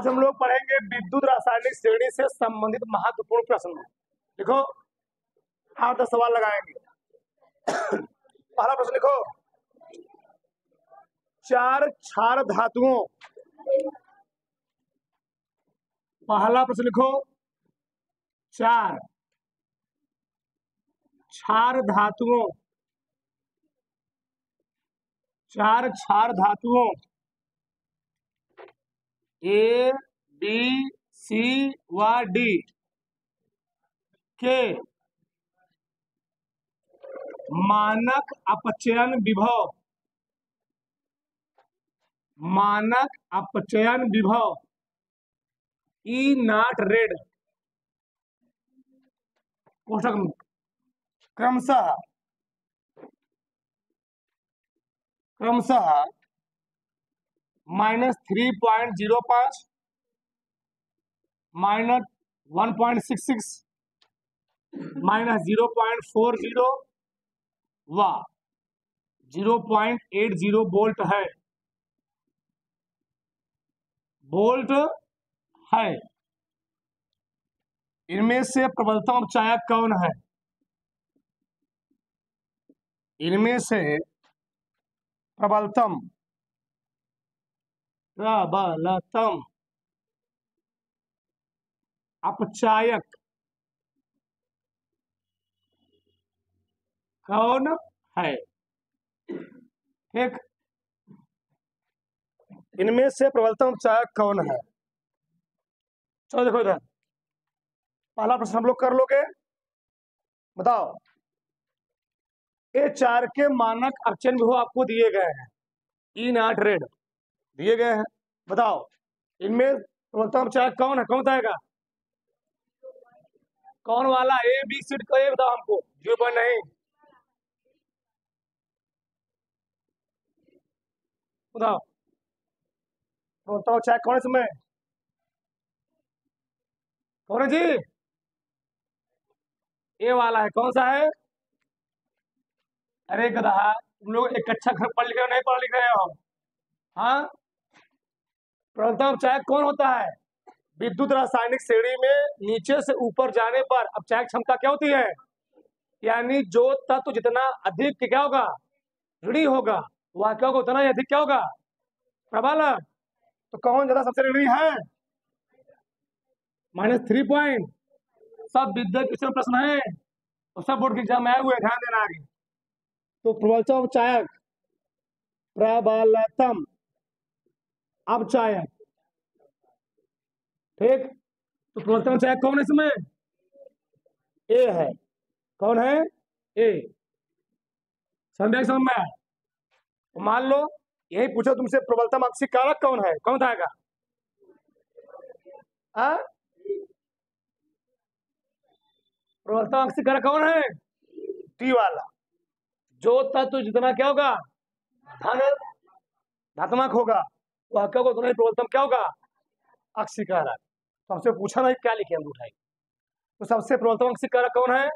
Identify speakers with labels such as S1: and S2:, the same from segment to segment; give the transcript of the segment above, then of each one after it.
S1: आज हम लोग पढ़ेंगे विद्युत रासायनिक श्रेणी से संबंधित महत्वपूर्ण प्रश्न। लिखो, 8-10 सवाल लगाएंगे। पहला प्रश्न लिखो, 4 क्षार धातुओं। पहला प्रश्न लिखो, 4 क्षार धातुओं। 4 क्षार धातुओं ए, बी, सी व डी के मानक अपचयन विभव। मानक अपचयन विभव ई नॉट रेड कोष्ठक में क्रमशः -3.05, -1.66, -0.40 व 0.80 वोल्ट है। इनमें से प्रबलतम अपचायक कौन है? इनमें से प्रबलतम अपचायक कौन है? ठीक, इनमें से प्रबलतम अपचायक कौन है? चलो देखो इधर, पहला प्रश्न हम लोग कर लोगे। बताओ, ये 4 के मानक अपचयन विभव आपको दिए गए हैं, ई नॉट रेड दिए गए हैं। बताओ, इनमें प्रबलतम अपचायक कौन है? कौन बताएगा? कौन वाला? ए, बी, सी को ये बताओ हमको। 0 नहीं, बताओ प्रबलतम अपचायक कौन है इसमें? कौन है जी? ए वाला है। कौन सा है? अरे गधा, तुम लोग एक अच्छा घर पढ़ लिख रहे हो, नहीं पढ़ लिख रहे हो? हाँ, प्रबलतम अपचायक कौन होता है? विद्युत रासायनिक श्रेणी में नीचे से ऊपर जाने पर अपचायक क्षमता क्या होती है? यानी जो तत्व जितना अधिक क्या होगा? ऋणी होगा, वह क्या होगा? उतना ही अधिक क्या होगा? प्रबल। तो कौन ज्यादा सबसे ऋणी है? -3 पॉइंट। सब विद्युत विषय प्रश्न है तो सब बोर्ड के एग्जाम में आए हुए, ध्यान देना आगे। तो प्रबलतम अपचायक, प्रबलतम अपचायक, ठीक। तो प्रबलतम अपचायक कौन है इसमें? ए है। कौन है? ए। समझ में? तो मान लो यही पूछो तुमसे, प्रबलतम अक्षीय कारक कौन है? कौन बताएगा? प्रबलतम अक्षीय कारक कौन है? टी वाला। जो तत्व जितना क्या होगा? धन धात्मक होगा, वह क्या होगा? उतना ही प्रबलतम क्या होगा? अक्षीय कारक। तो हमसे पूछा ना क्या लिखे हम उठाई। तो सबसे प्रबलतम अक्षीय कारक कौन है?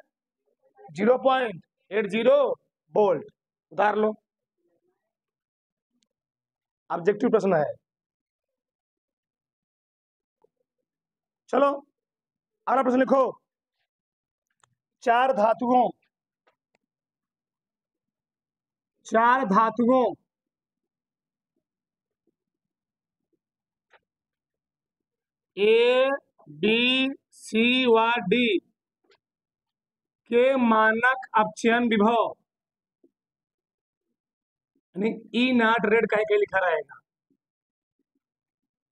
S1: 0.80 वोल्ट। उतार लो, ऑब्जेक्टिव प्रश्न है। चलो अगला प्रश्न लिखो, 4 धातुओं ए, बी, सी व डी के मानक अपचयन विभव, ई नॉट रेड कहीं कहीं लिखा रहेगा।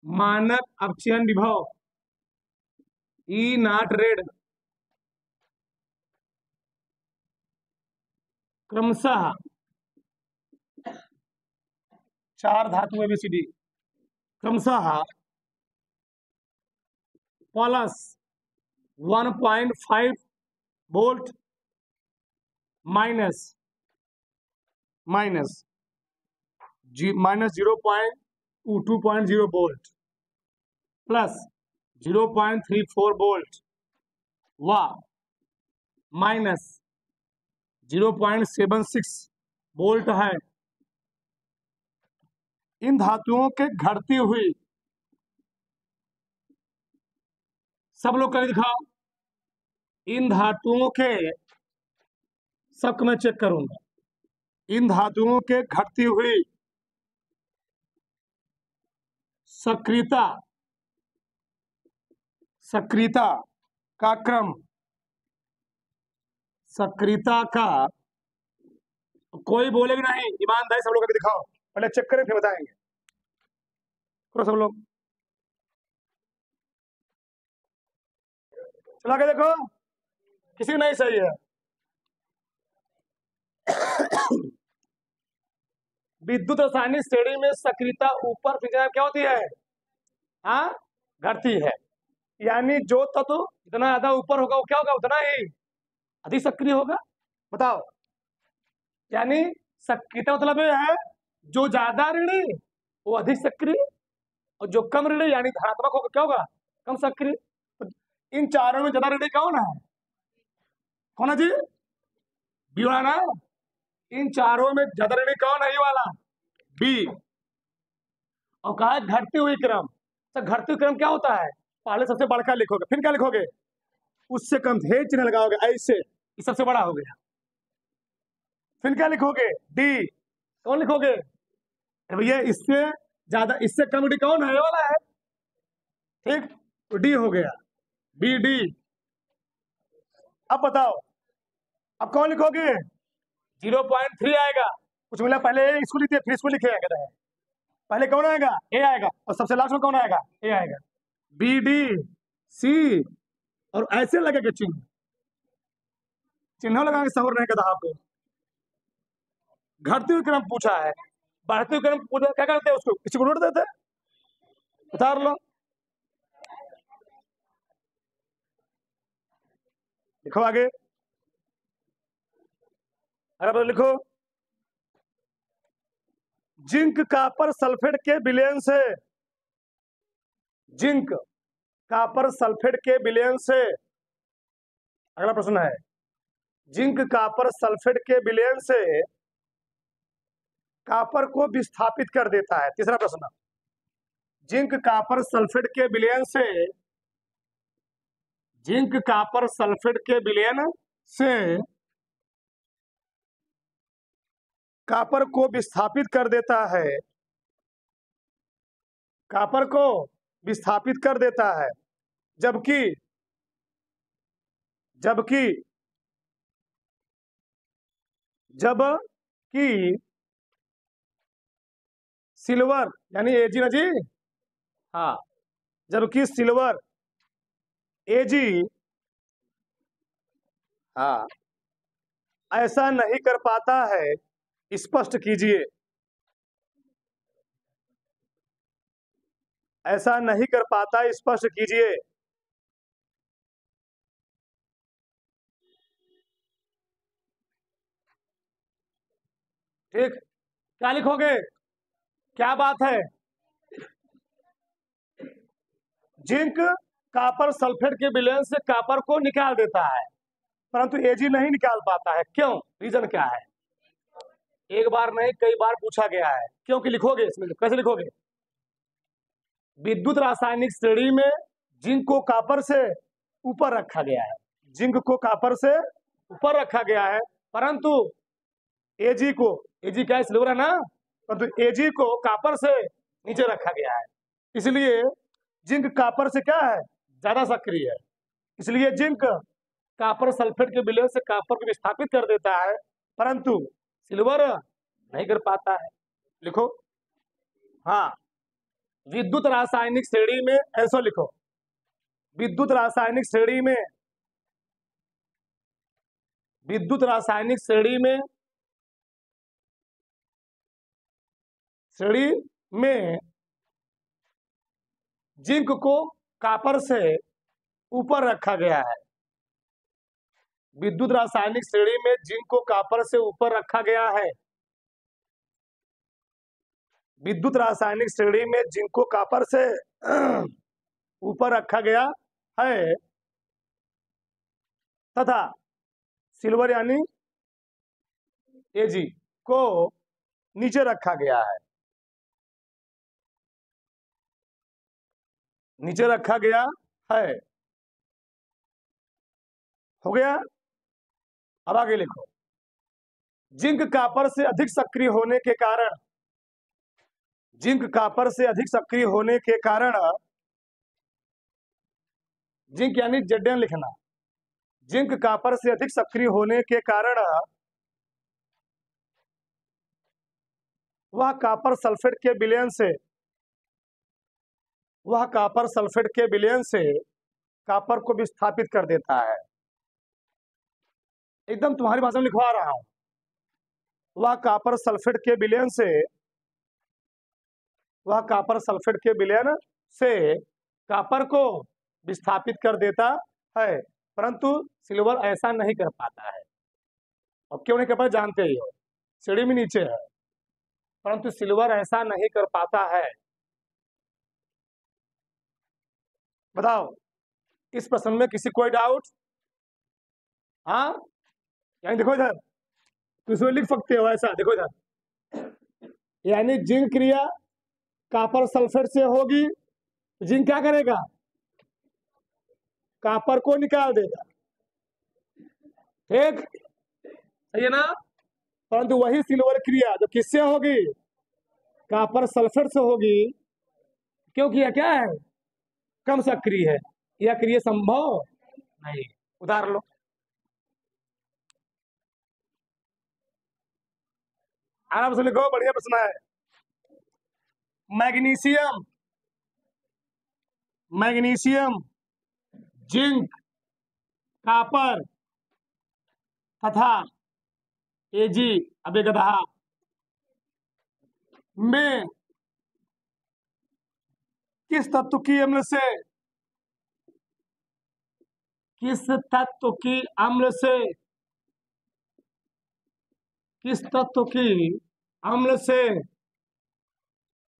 S1: मानक अपचयन विभव ई नॉट रेड क्रमशः 4 धातु ABCD क्रमशः +1.5 volt minus -2.0 volt plus 0.34 volt व -0.76 वोल्ट है। इन धातुओं के घटती हुई सब लोग कहीं दिखाओ। इन धातुओं के, सबको मैं चेक करूंगा, इन धातुओं के घटती हुई सक्रियता, सक्रियता का क्रम, सक्रियता का, कोई बोलेगा नहीं, ईमानदारी सब लोग करके दिखाओ, पहले चेक करें फिर बताएंगे। करो सब लोग, चला के देखो, किसी का नहीं सही है। विद्युत रासायनिक श्रेणी में सक्रियता ऊपर फिर क्या होती है? हाँ, घटती है। यानी जो तत्व जितना ज्यादा ऊपर होगा वो क्या होगा? उतना ही अधिक सक्रिय होगा। बताओ, यानी सक्रियता मतलब ये है जो ज्यादा ऋणी वो अधिक सक्रिय, और जो कम ऋणी यानी धनात्मक होगा क्या होगा? कम सक्रिय। तो इन चारों में ज्यादा ऋणी कौन है? कौन है जी? बी वाला ना। इन चारों में ज्यादा ऋणी कौन है? ये वाला बी। और कहा है घटती हुई क्रम। तो घटती हुई क्रम क्या होता है? पहले सबसे बड़का लिखोगे, फिर क्या लिखोगे? उससे कम ढेर चिन्ह लगाओगे ऐसे, ये सबसे बड़ा हो गया। फिर क्या लिखोगे? डी। कौन लिखोगे? अरे भैया इससे ज्यादा, इससे कम डी कौन है? ये वाला है। ठीक, तो डी हो गया, बी डी। अब बताओ, अब कौन लिखोगे? 0.3 आएगा। कुछ मिला पहले इसको लिखिए फिर इसको लिखे आएगा। पहले कौन आएगा? ए आएगा, और सबसे लास्ट में कौन आएगा? ए आएगा। बी डी सी, और ऐसे लगेगा चिन्ह, चिन्ह लगाएंगे सवर नहीं कहता आपको। घटती हुई क्रम पूछा है, बढ़ती हुई क्रम पूछा, क्या करते हैं उसको? किसी को नोट देते हैं, उतार लो, लिखो आगे। अगर लिखो, जिंक कापर सल्फेट के विलयन से, जिंक कापर सल्फेट के विलयन से, अगला प्रश्न है, जिंक कापर सल्फेट के विलयन से कापर को विस्थापित कर देता है। तीसरा प्रश्न, जिंक कापर सल्फेट के विलयन से, जिंक कापर सल्फेट के विलयन से कापर को विस्थापित कर देता है, कापर को विस्थापित कर देता है, जबकि जबकि जबकि सिल्वर, यानी एजी ना जी, हाँ, जबकि सिल्वर एजी, हाँ, ऐसा नहीं कर पाता है। स्पष्ट कीजिए, ऐसा नहीं कर पाता, स्पष्ट कीजिए। ठीक, क्या लिखोगे? क्या बात है? जिंक कापर सल्फेट के विलयन से कापर को निकाल देता है, परंतु एजी नहीं निकाल पाता है। क्यों? रीजन क्या है? एक बार नहीं कई बार पूछा गया है। क्योंकि लिखोगे इसमें, कैसे लिखोगे? विद्युत रासायनिक श्रेणी में जिंक को कापर से ऊपर रखा गया है, जिंक को कापर से ऊपर रखा गया है, परंतु एजी को, एजी क्या है? सिल्वर है ना, परंतु एजी को कापर से नीचे रखा गया है। इसलिए जिंक कापर से क्या है? ज्यादा सक्रिय है। इसलिए जिंक कापर सल्फेट के विलय से कापर को विस्थापित कर देता है, परंतु सिल्वर नहीं कर पाता है। लिखो, हाँ, विद्युत रासायनिक श्रेणी में, ऐसा लिखो, विद्युत रासायनिक श्रेणी में, विद्युत रासायनिक श्रेणी में, श्रेणी में जिंक को कापर से ऊपर रखा गया है। विद्युत रासायनिक श्रेणी में जिंक को कापर से ऊपर रखा गया है। विद्युत रासायनिक श्रेणी में जिंक को कापर से ऊपर रखा गया है, तथा सिल्वर यानी एजी को नीचे रखा गया है, नीचे रखा गया है। हो गया। अब आगे लिखो, जिंक कापर से अधिक सक्रिय होने के कारण, जिंक कापर से अधिक सक्रिय होने के कारण, जिंक यानी Zn लिखना, जिंक कापर से अधिक सक्रिय होने के कारण वह कापर सल्फेट के विलयन से, वह कापर सल्फेट के विलयन से कापर को विस्थापित कर देता है। एकदम तुम्हारी भाषा में लिखवा रहा हूं। वह कापर सल्फेट के विलयन से, वह कापर सल्फेट के विलयन से कापर को विस्थापित कर देता है, परंतु सिल्वर ऐसा नहीं कर पाता है। अब क्यों नहीं कर पाता जानते ही हो, सीढ़ी में नीचे है, परंतु सिल्वर ऐसा नहीं कर पाता है। बताओ, इस प्रश्न में किसी कोई डाउट? हाँ, यानी देखो इधर, तो इसमें लिख सकते हो ऐसा, देखो इधर, यानी जिंक क्रिया कापर सल्फेट से होगी, जिंक क्या करेगा? कापर को निकाल देगा, ठीक, सही है ना? परंतु वही सिल्वर क्रिया जो किससे होगी? कापर सल्फेट से होगी, क्योंकि यह क्या है? कम सक्रिय है, यह क्रिया संभव नहीं। उदाहरण लो, आराम से लिखो, बढ़िया प्रश्न है। मैग्नीशियम, मैग्नीशियम, जिंक, कापर तथा एजी, अबे गधा, में किस तत्व की अम्ल से, किस तत्व की अम्ल से, किस तत्व की अम्ल से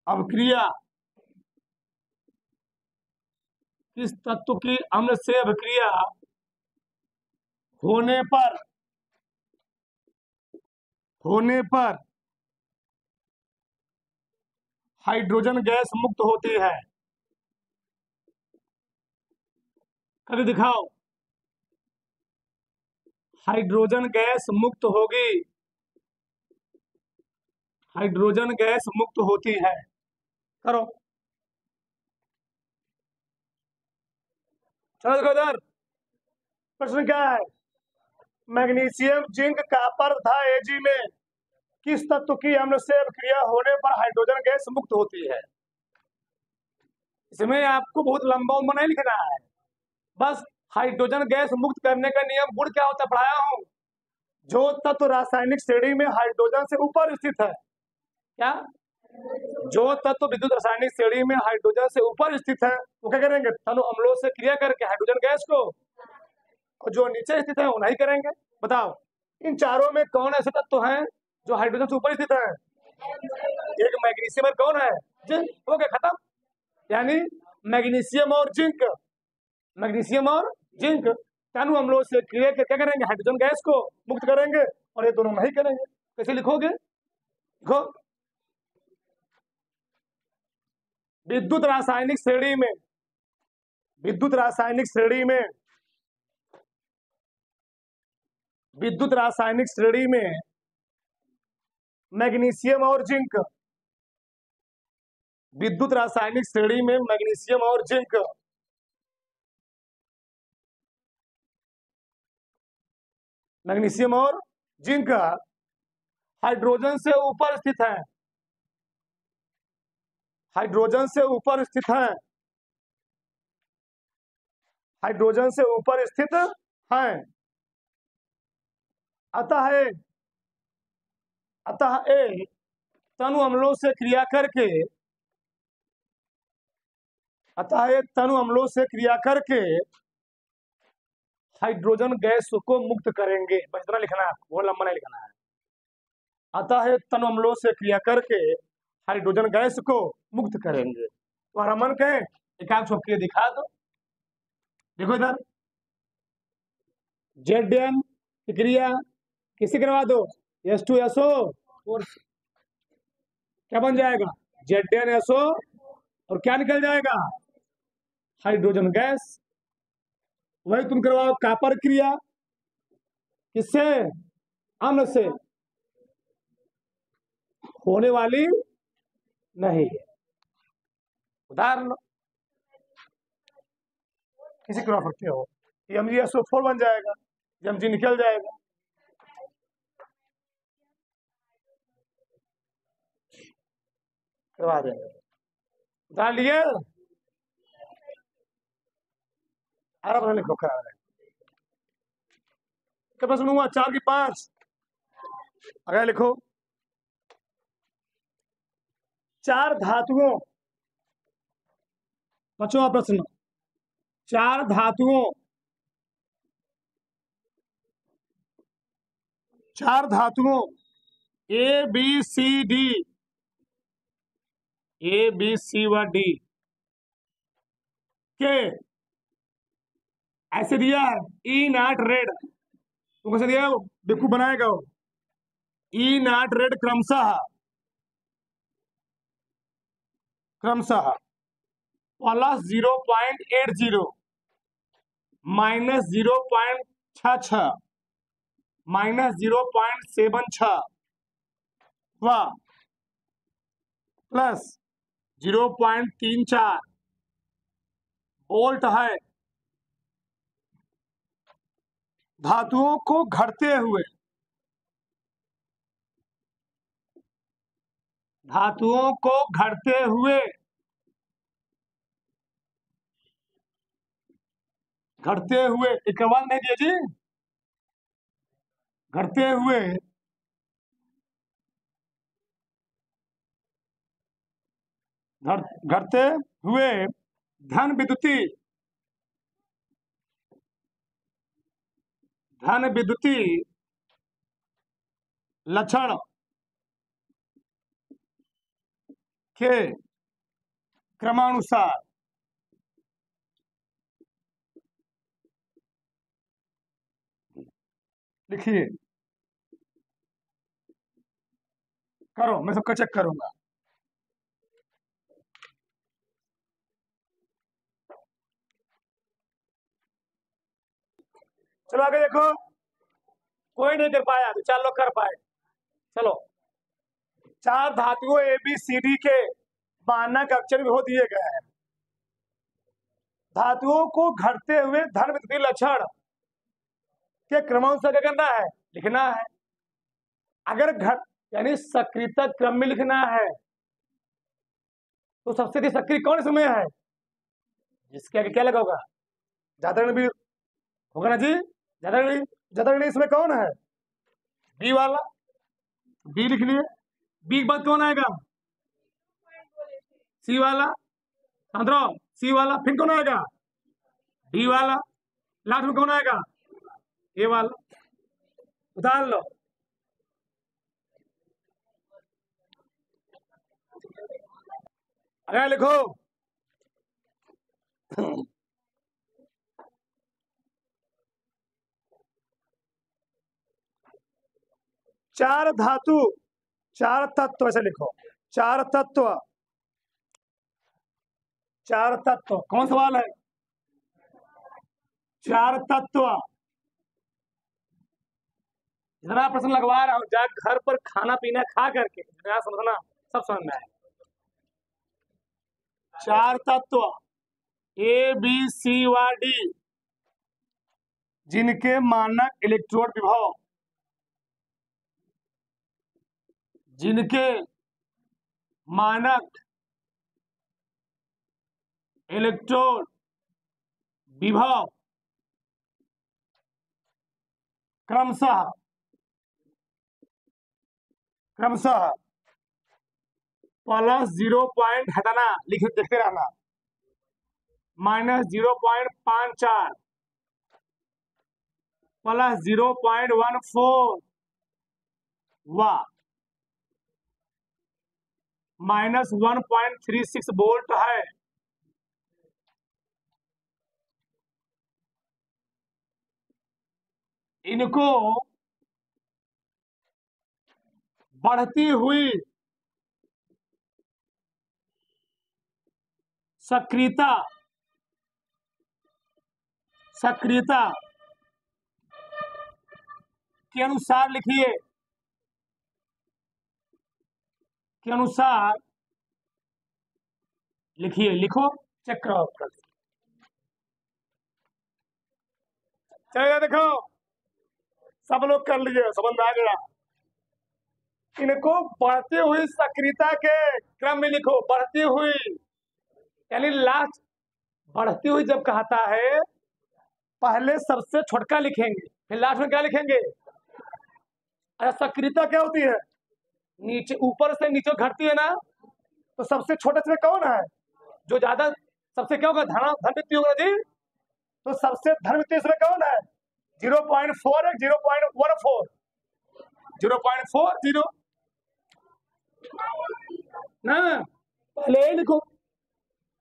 S1: अभिक्रिया, किस तत्व की अम्ल से अभिक्रिया होने पर, होने पर हाइड्रोजन गैस मुक्त होती है? करके दिखाओ। हाइड्रोजन गैस मुक्त होगी, हाइड्रोजन गैस मुक्त होती है, करो। चलो देखो इधर, प्रश्न क्या है? मैग्नीशियम, जिंक, कापर तथा एजी में किस तत्व की अम्ल से अभिक्रिया होने पर हाइड्रोजन गैस मुक्त होती है? इसमें आपको बहुत लंबा उम्र नहीं लिखना है, बस हाइड्रोजन गैस मुक्त करने का नियम गुण क्या होता है पढ़ाया हूं। जो तत्व रासायनिक श्रेणी में हाइड्रोजन से ऊपर स्थित है, क्या? जो तत्व विद्युत रासायनिक श्रेणी में हाइड्रोजन से ऊपर स्थित है वो क्या करेंगे? तनु अम्लों से क्रिया करके हाइड्रोजन गैस को, और जो नीचे स्थित है वो नहीं करेंगे। बताओ, इन चारों में कौन ऐसे तत्व हैं जो हाइड्रोजन से ऊपर स्थित है? एक मैग्नीशियम, और कौन है? जिंक। हो गया, खत्म। यानी मैग्नीशियम और जिंक, मैग्नीशियम और जिंक तनु अम्लों से क्रिया करके क्या करेंगे? हाइड्रोजन गैस को मुक्त करेंगे, और ये दोनों नहीं करेंगे। कैसे लिखोगे? लिखो, विद्युत रासायनिक श्रेणी में, विद्युत रासायनिक श्रेणी में, विद्युत रासायनिक श्रेणी में मैग्नीशियम और जिंक, विद्युत रासायनिक श्रेणी में मैग्नीशियम और जिंक मैग्नीशियम और जिंक हाइड्रोजन से ऊपर स्थित है, हाइड्रोजन से ऊपर स्थित है, हाइड्रोजन से ऊपर स्थित है। अतः ए तनु अम्लों से क्रिया करके, अतः ये तनु अम्लों से क्रिया करके हाइड्रोजन गैस को मुक्त करेंगे। बस इतना लिखना है, वो लंबा नहीं लिखना है। अतः ये तनु अम्लों से क्रिया करके हाइड्रोजन गैस को मुक्त करेंगे। तुम्हारा मन कहे एकांक छुपके दिखा दो। देखो इधर, Zn की क्रिया किसी करवा दो, H2SO, और क्या बन जाएगा? ZnSO, और क्या निकल जाएगा? Hydrogen gas. वही तुम करवाओ कापर क्रिया, किससे? अम्ल से होने वाली नहीं है। उदाहरण किसी क्रॉप रखते हो, MgSO4 बन जाएगा, Mg निकल जाएगा। करवा देंगे। उदाहरण लिए अरब लिखो करा रहे क्या प्रश्न हुआ? 4 की 5 अगर लिखो, 4 धातुओं, बच्चों प्रश्न, 4 धातुओं, 4 धातुओं ABCD, ABC व D के ऐसे दिया है, ई नॉट रेड, तो कैसे दिया है? बेवकूफ बनाएगा वो। ई नॉट रेड क्रमशः क्रमशः प्लस 0.80 माइनस 0.66 माइनस 0.76 व प्लस 0.34 वोल्ट है। धातुओं को घटते हुए, धातुओं को घटते हुए, घटते हुए एक आवाज नहीं दिया जी, घटते हुए घटते हुए धन विद्युती, धन विद्युती लक्षण के क्रमानुसार लिखिए। करो, मैं सबका चेक करूंगा। चलो आगे देखो, कोई नहीं कर पाया तो 4 लोग कर पाए। चलो, 4 धातुओं ABCD के मानक अक्षर भी हो दिए गए हैं। धातुओं को घटते हुए धन विद्युतीय लक्षण के क्रमानुसार क्या करना है? लिखना है। अगर घट यानी सक्रियता क्रम में लिखना है तो सबसे अधिक सक्रिय कौन समय है? जिसके आगे क्या लगा होगा? ज्यादा ऋण भी होगा ना जी, ज्यादा ऋण इसमें कौन है? बी वाला, बी लिख लिए। बी के बाद कौन आएगा? सी वाला, समझो, सी वाला, फिर कौन आएगा? डी वाला, लास्ट में कौन आएगा? ए वाला। उतार लो, अगर लिखो चार धातु, 4 तत्व, ऐसे लिखो 4 तत्व, 4 तत्व कौन सवाल है? 4 तत्व, जरा प्रश्न लगवा रहा हूं, जा घर पर खाना पीना खा करके जरा समझना, सब समझ में आए। 4 तत्व ABCD जिनके मानक इलेक्ट्रोड विभव, जिनके मानक इलेक्ट्रोड विभव क्रमशः क्रमशः प्लस 0 हटाना, लिखे देखते रहना, माइनस 0.54 प्लस 0.14 व माइनस 1.36 वोल्ट है। इनको बढ़ती हुई सक्रियता सक्रियता के अनुसार लिखिए, के अनुसार लिखिए, लिखो, चेक करो प्रश्न। चलिए देखो, सब लोग कर लीजिए, समझ में आ गया। इनको बढ़ती हुई सक्रियता के क्रम में लिखो, बढ़ती हुई, यानी लास्ट, बढ़ती हुई जब कहता है पहले सबसे छोटका लिखेंगे, फिर लास्ट में क्या लिखेंगे। अच्छा, सक्रियता क्या होती है, नीचे ऊपर से नीचे घटती है ना, तो सबसे छोटे से कौन है, जो ज्यादा, सबसे क्या होगा, धन व्यक्ति होगा जी, तो सबसे धन व्यक्ति इसमें कौन है, 0.4 है, 0.14, 0.40 ना, पहले ही लिखो।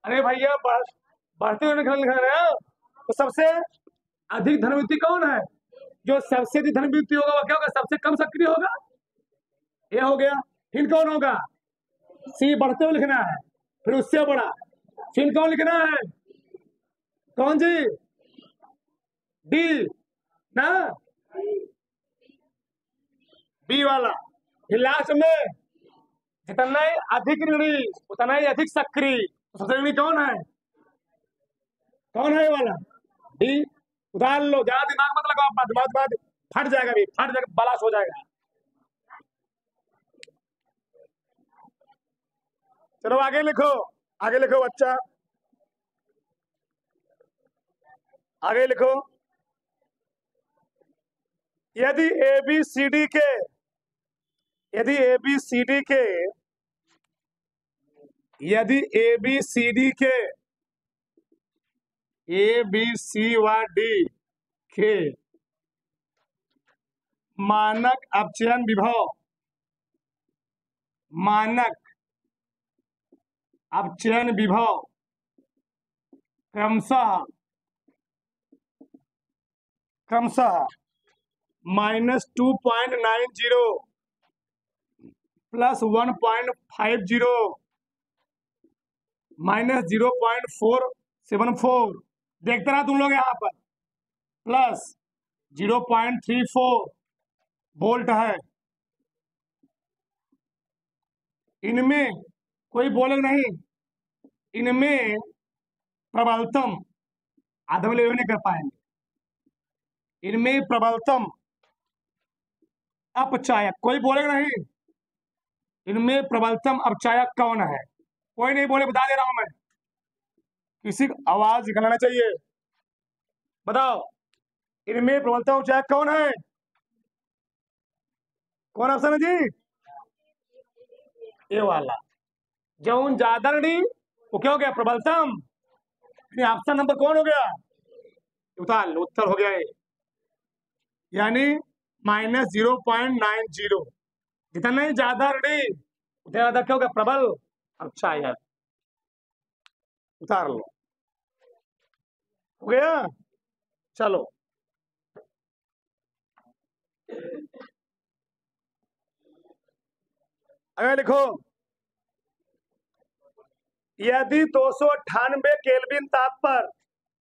S1: अरे भैया बढ़ते हुए लिखा रहे हैं, तो सबसे अधिक धन व्यक्ति कौन है, जो सबसे अधिक धन व्यक्ति होगा वो क्या होगा, सबसे कम सक्रिय होगा, ये हो गया। फिर कौन होगा, सी बढ़ते हुए लिखना है, फिर उससे बड़ा, फिर कौन लिखना है, कौन जी, डी ना, बी वाला, फिर लास्ट में जितना ही अधिक ऋणी उतना ही अधिक सक्रिय, तो सबसे ऋणी कौन है, कौन है ये वाला, डी। उतार लो, ज्यादा दिमाग मत लगाओ, दिमाग बाद फट जाएगा, भी फट जाएगा, बलाश हो जाएगा। चलो आगे लिखो, आगे लिखो बच्चा, आगे लिखो। यदि ए बी सी डी के, यदि ए बी सी डी के, यदि ए बी सी डी के, ए बी सी व डी के मानक अपचयन विभव, मानक अपचयन विभव क्रमशः -2.90 प्लस 1.50 -0.474, देखते रहा तुम लोग यहाँ पर, प्लस 0.34 वोल्ट है। इनमें कोई बोले नहीं, इनमें प्रबलतम, आधे में नहीं कर पाएंगे, इनमें प्रबलतम अपचायक, कोई बोलेगा नहीं, इनमें प्रबलतम अपचायक कौन है, कोई नहीं बोले, बता दे रहा हूं मैं, किसी को आवाज निकलना चाहिए, बताओ इनमें प्रबलतम अपचायक कौन है, कौन ऑप्शन है जी, ये वाला, जो ज्यादा ऋणी वो क्या हो गया, प्रबलतम, ऑप्शन नंबर कौन हो गया, उतार लो, उत्तर हो गया ये, यानी -0.90, जितना ही ज्यादा ऋणी उतना ज्यादा क्या होगा, प्रबल अपचायक, उतार लो, हो गया। चलो अगर लिखो, यदि 298 केल्विन ताप पर,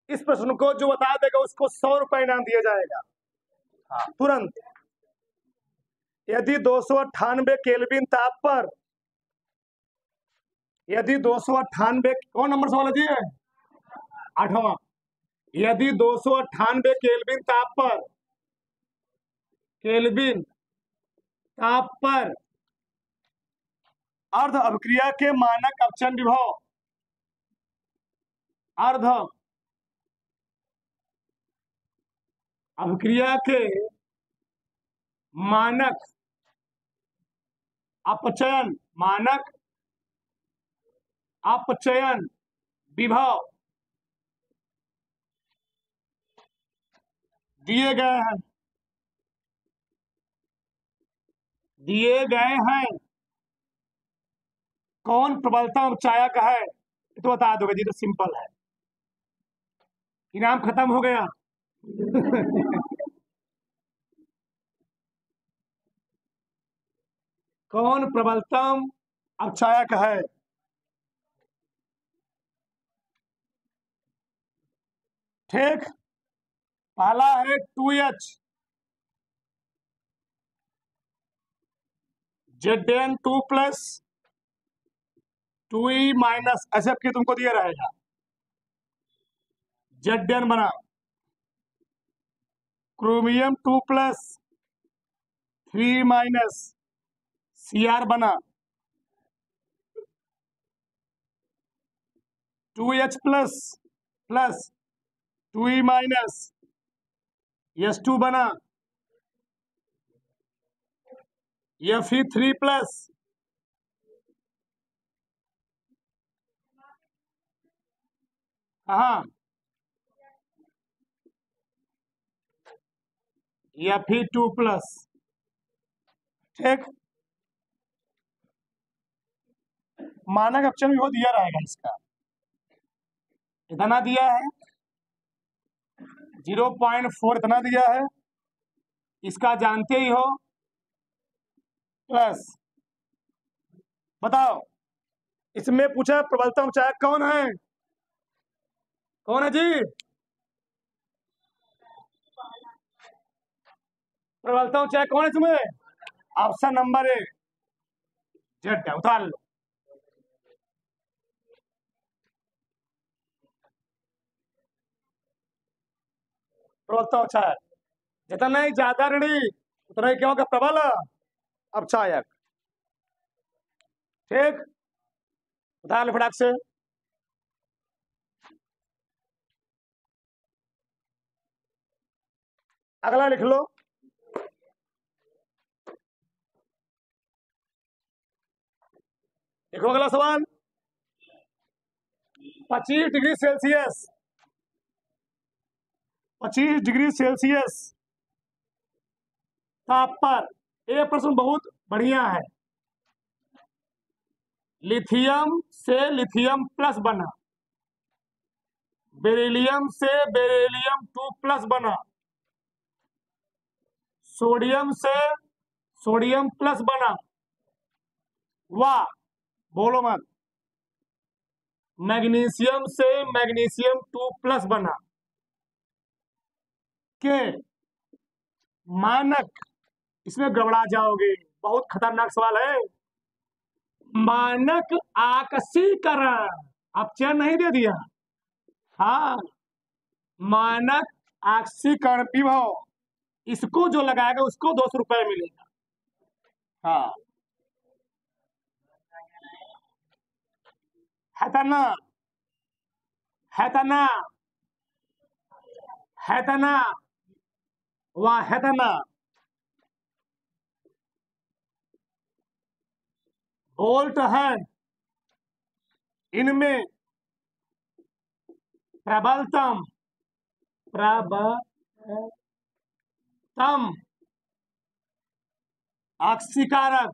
S1: इस प्रश्न को जो बता देगा उसको 100 रुपए इनाम दिया जाएगा, हाँ तुरंत। यदि 298 केल्विन ताप पर, यदि 298, कौन नंबर सवाल है जी, 8वां, यदि 298 केल्विन ताप पर, केल्विन ताप पर अर्ध अभिक्रिया के मानक अपचयन विभव, अर्ध अभिक्रिया के मानक अपचयन, मानक अपचयन विभव दिए गए हैं, दिए गए हैं, कौन प्रबलतम अपचायक है, तो बता दोगे जी, तो सिंपल है, इनाम खत्म हो गया। कौन प्रबलतम अपचायक है, ठीक, पहला है 2H, Zn 2 plus 2e minus ऐसे आपके तुमको दिया रहेगा। Zn बना क्रोमियम 2 प्लस 3 माइनस Cr बना 2H plus plus 2e minus S2 बना Fe3 प्लस हाँ Fe2 प्लस। ठीक, मानक ऑप्शन भी वो दिया रहेगा इसका, इतना दिया है 0.4 इतना दिया है, इसका जानते ही हो प्लस। बताओ इसमें पूछा प्रबलता ऊंचाई कौन है, कौन है जी? प्रबलता ऊंचाई कौन है इसमें? ऑप्शन नंबर ए जेड है, उतार लो। प्रबलता ऊंचाई जितना ही ज्यादा ऋणी उतना ही क्या होगा, प्रबल अवचायक। ठीक, उतार लो फटाक से। अगला लिख लो, देखो अगला सवाल। 25 डिग्री सेल्सियस 25 डिग्री सेल्सियस ताप पर, ये प्रश्न बहुत बढ़िया है। लिथियम से लिथियम प्लस बना, बेरिलियम से बेरिलियम 2 प्लस बना, सोडियम से सोडियम प्लस बना, वाह बोलो मत, मैग्नीशियम से मैग्नीशियम 2 प्लस बना के मानक, इसमें गड़बड़ा जाओगे, बहुत खतरनाक सवाल है। मानक आकसीकरण, आप चयन नहीं दे दिया, हाँ मानक आकसीकरण विभव, इसको जो लगाएगा उसको 200 रुपए मिलेगा। हाँ है तना, है तना, है तना, वाह है तना। वोल्ट है, इनमें प्रबलतम प्रबलतम आक्सीकारक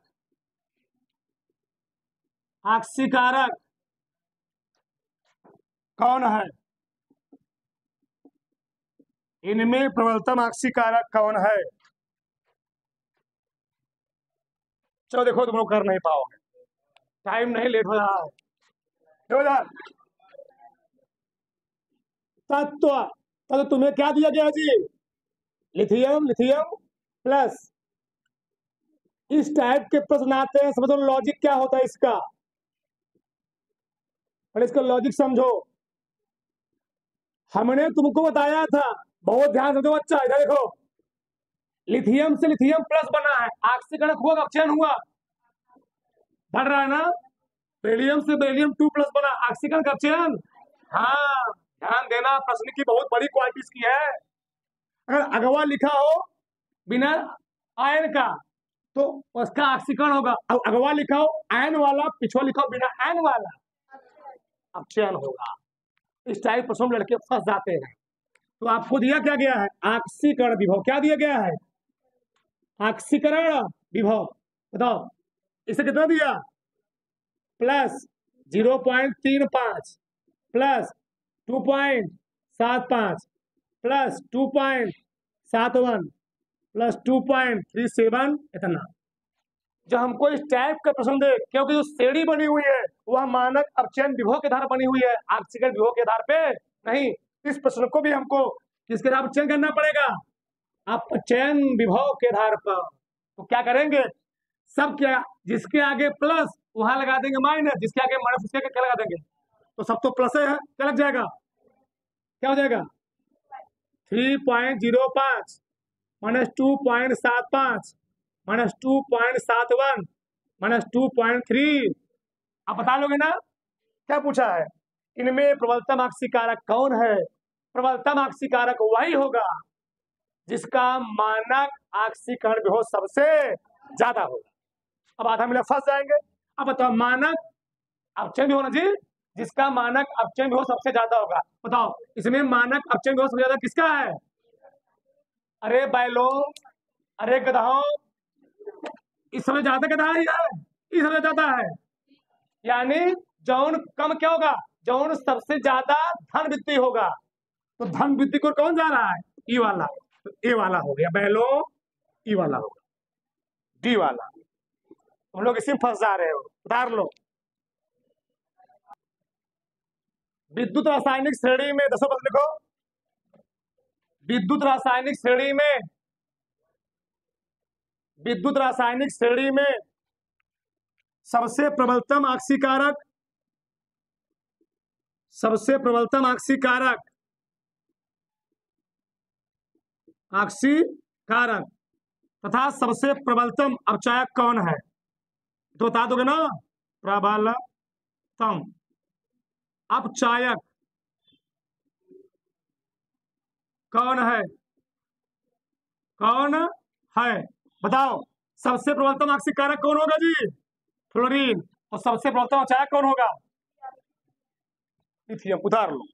S1: आक्सीकारक कौन है? इनमें प्रबलतम आक्सीकारक कौन है? चलो देखो तुम लोग कर नहीं पाओगे, टाइम नहीं, लेट हो रहा है। तत्व, तो तुम्हें क्या दिया गया जी? Lithium lithium plus. इस टाइप के प्रश्न आते हैं, समझो लॉजिक क्या होता है इसका, और इसका लॉजिक समझो। हमने तुमको बताया था, बहुत ध्यान से दो बच्चा, इधर देखो, लिथियम से लिथियम प्लस बना है, ऑक्सीकरण हुआ, अपचयन हुआ, बढ़ रहा है ना। बेरिलियम से बेरिलियम 2 प्लस बना, ऑक्सीकरण का अपचयन। हाँ ध्यान देना, प्रश्न की बहुत बड़ी क्वालिटी की है। अगर अगवा लिखा हो बिना आयन का तो उसका ऑक्सीकरण होगा, अब अगवा लिखा हो आयन वाला, पिछवा लिखा हो बिना आयन वाला, अपचयन होगा। इस टाइप प्रश्न लड़के फंस जाते हैं। तो आपको दिया क्या गया है? ऑक्सीकरण विभव, क्या दिया गया है? ऑक्सीकरण विभव। बताओ इसे कितना दिया? प्लस 0.35 प्लस 2.75 प्लस 2.71 प्लस 2.37, इतना। जो हमको इस टाइप का प्रश्न दे, क्योंकि जो श्रेणी बनी हुई है वह मानक अपचयन विभव के आधार बनी हुई है, ऑक्सीकरण विभव के आधार पे नहीं। इस प्रश्न को भी हमको किसके आधार पर चयन करना पड़ेगा? अपचयन विभव के आधार पर। तो क्या करेंगे? सब क्या, जिसके आगे प्लस वहां लगा देंगे माइनस, जिसके आगे माइनस उसके आगे क्या लगा देंगे, तो सब तो प्लस है, क्या लग जाएगा, क्या हो जाएगा 3.05 माइनस 2.75 माइनस 2.71 माइनस 2.3। आप बता लोगे ना, क्या पूछा है, इनमें प्रबलतम आक्सीकारक कौन है। प्रबलतम आक्सीकारक वही होगा जिसका मानक आक्सीकरण विभव सबसे ज्यादा होगा। अब आधा मिनट फंस जाएंगे। अब बताओ, मानक अपचयन विभव ना जी, जिसका मानक अपचयन विभव सबसे ज्यादा होगा। बताओ इसमें मानक अपचयन विभव सबसे ज्यादा किसका है। अरे बैलो, अरे गधाओं, इस समय ज्यादा गधा ही है, इस समय ज्यादा है, यानी जौन कम क्या होगा, जौन सबसे ज्यादा धन वृद्धि होगा। तो धन वृद्धि को कौन जा रहा है, ई वाला, तो ए वाला हो गया बैलो, ई वाला होगा, डी वाला। हम लोग इसी में फंस जा रहे हो, उतार लो। विद्युत रासायनिक श्रेणी में 10 पद लिखो। विद्युत रासायनिक श्रेणी में, विद्युत रासायनिक श्रेणी में सबसे प्रबलतम आक्सीकारक, सबसे प्रबलतम आक्सीकारक, आक्सीकारक तथा सबसे प्रबलतम अपचायक कौन है, तो बता दोगे ना। प्रबलतम अपचायक कौन है, कौन है, बताओ। सबसे प्रबलतम आक्सीकारक कौन होगा जी, फ्लोरीन। और सबसे प्रबलतम अपचायक कौन होगा, लिथियम। उतार लो।